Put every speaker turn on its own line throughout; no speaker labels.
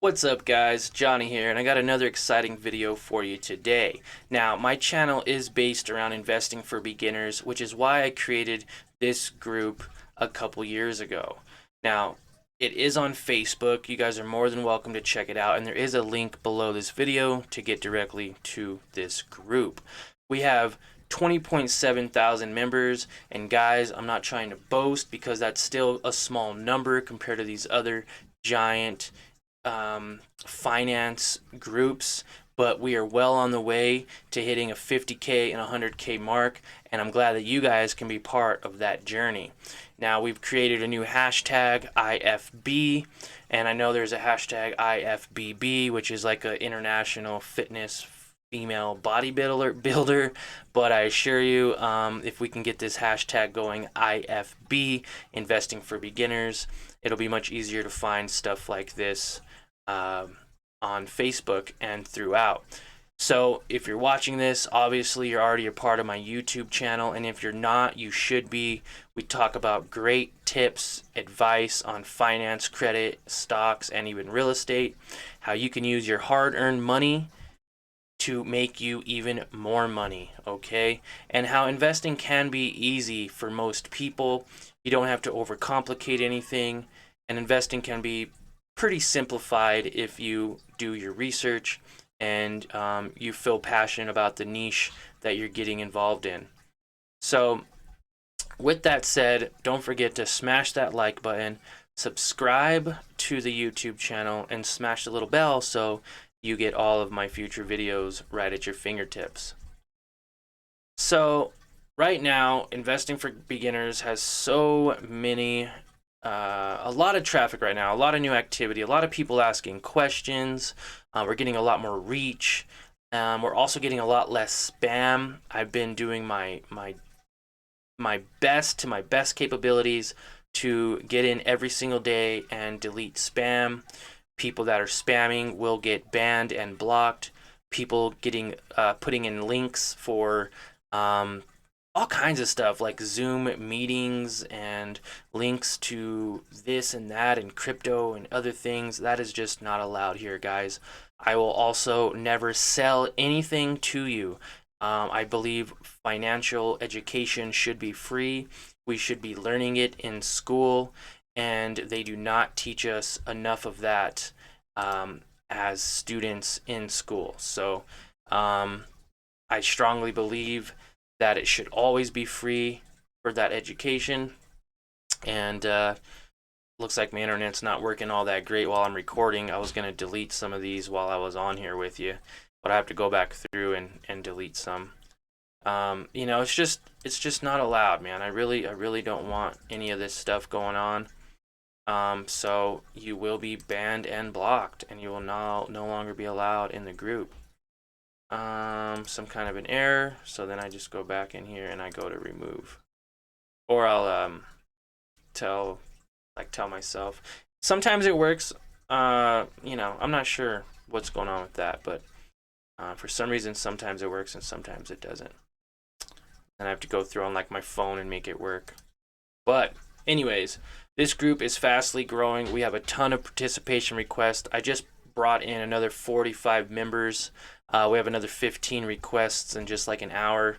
What's up guys, Johnny here, and I got another exciting video for you today. Now, my channel is based around investing for beginners, which is why I created this group a couple years ago. Now, it is on Facebook. You guys are more than welcome to check it out, and there is a link below this video to get directly to this group. We have 20.7 thousand members, and guys, I'm not trying to boast because that's still a small number compared to these other giant finance groups, but we are well on the way to hitting a 50K and 100K mark, and I'm glad that you guys can be part of that journey. Now, we've created a new hashtag IFB, and I know there's a hashtag IFBB, which is like an international fitness female bodybuilder, but I assure you, if we can get this hashtag going, IFB, investing for beginners, it'll be much easier to find stuff like this on Facebook and throughout. So if you're watching this, obviously you're already a part of my YouTube channel, and if you're not, you should be. We talk about great tips, advice on finance, credit, stocks, and even real estate, how you can use your hard-earned money to make you even more money, okay? And how investing can be easy for most people. You don't have to overcomplicate anything, and investing can be pretty simplified if you do your research and you feel passionate about the niche that you're getting involved in. So with that said, don't forget to smash that like button, subscribe to the YouTube channel, and smash the little bell so you get all of my future videos right at your fingertips. So right now, investing for beginners has so many a lot of traffic right now, a lot of new activity, a lot of people asking questions. We're getting a lot more reach. We're also getting a lot less spam. I've been doing my best to my best capabilities to get in every single day and delete spam. People that are spamming will get banned and blocked. People getting putting in links for all kinds of stuff like Zoom meetings and links to this and that and crypto and other things. That is just not allowed here, guys. I will also never sell anything to you. I believe financial education should be free. We should be learning it in school, and they do not teach us enough of that as students in school. So I strongly believe that it should always be free for that education. And looks like my internet's not working all that great while I'm recording. I was going to delete some of these while I was on here with you, but I have to go back through and delete some. You know, it's just not allowed, man. I really don't want any of this stuff going on. So you will be banned and blocked, and you will no longer be allowed in the group. Some kind of an error, so then I just go back in here and I go to remove, or I'll tell myself. Sometimes it works. You know, I'm not sure what's going on with that, but for some reason sometimes it works and sometimes it doesn't, and I have to go through on like my phone and make it work. But anyways, this group is fastly growing. We have a ton of participation requests. I just brought in another 45 members. We have another 15 requests in just like an hour.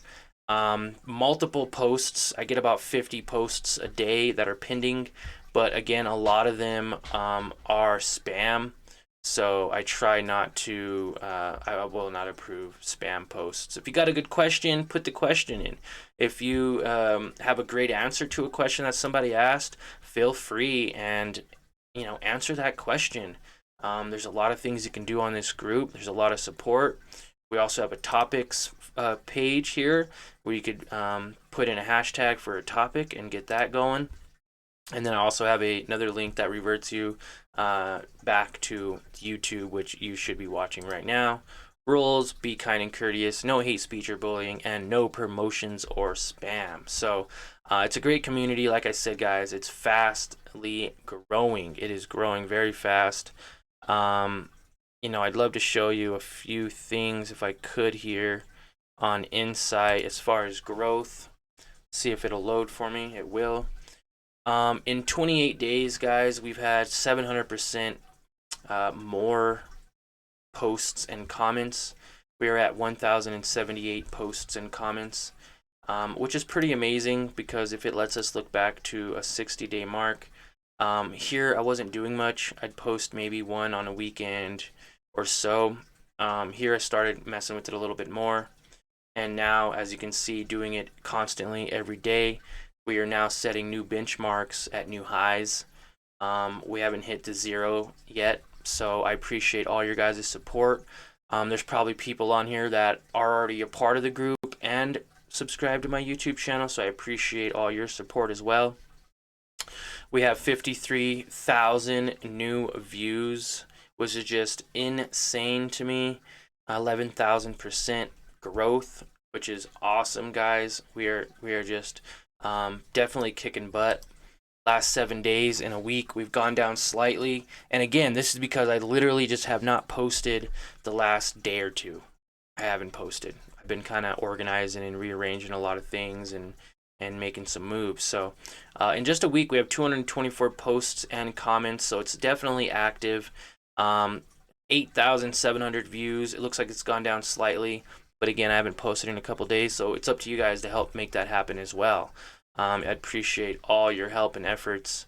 Multiple posts. I get about 50 posts a day that are pending, but again, a lot of them are spam. So I try not to, I will not approve spam posts. If you got a good question, put the question in. If you have a great answer to a question that somebody asked, feel free and, you know, answer that question. There's a lot of things you can do on this group. There's a lot of support. We also have a topics page here where you could put in a hashtag for a topic and get that going. And then I also have another link that reverts you back to YouTube, which you should be watching right now. Rules: be kind and courteous, no hate speech or bullying, and no promotions or spam. So it's a great community. Like I said, guys, it's fastly growing. It is growing very fast. You know, I'd love to show you a few things if I could here on Insight as far as growth. See if it'll load for me. It will. In 28 days, guys, we've had 700% more posts and comments. We are at 1,078 posts and comments, which is pretty amazing because if it lets us look back to a 60-day mark. Here I wasn't doing much. I'd post maybe one on a weekend or so. Here I started messing with it a little bit more. And now, as you can see, doing it constantly every day, we are now setting new benchmarks at new highs. We haven't hit the 0 yet, so I appreciate all your guys' support. There's probably people on here that are already a part of the group and subscribe to my YouTube channel, so I appreciate all your support as well. We have 53,000 new views, which is just insane to me. 11,000% growth, which is awesome, guys. We are just definitely kicking butt. Last 7 days in a week, we've gone down slightly. And again, this is because I literally just have not posted the last day or two. I haven't posted. I've been kind of organizing and rearranging a lot of things and making some moves. So in just a week, we have 224 posts and comments. So it's definitely active. 8,700 views. It looks like it's gone down slightly. But again, I haven't posted in a couple days. So it's up to you guys to help make that happen as well. I'd appreciate all your help and efforts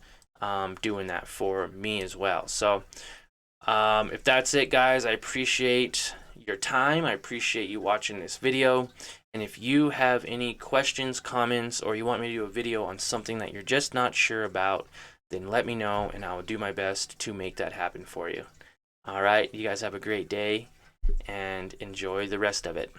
doing that for me as well. So if that's it, guys, I appreciate your time. I appreciate you watching this video. And if you have any questions, comments, or you want me to do a video on something that you're just not sure about, then let me know and I will do my best to make that happen for you. All right, you guys have a great day and enjoy the rest of it.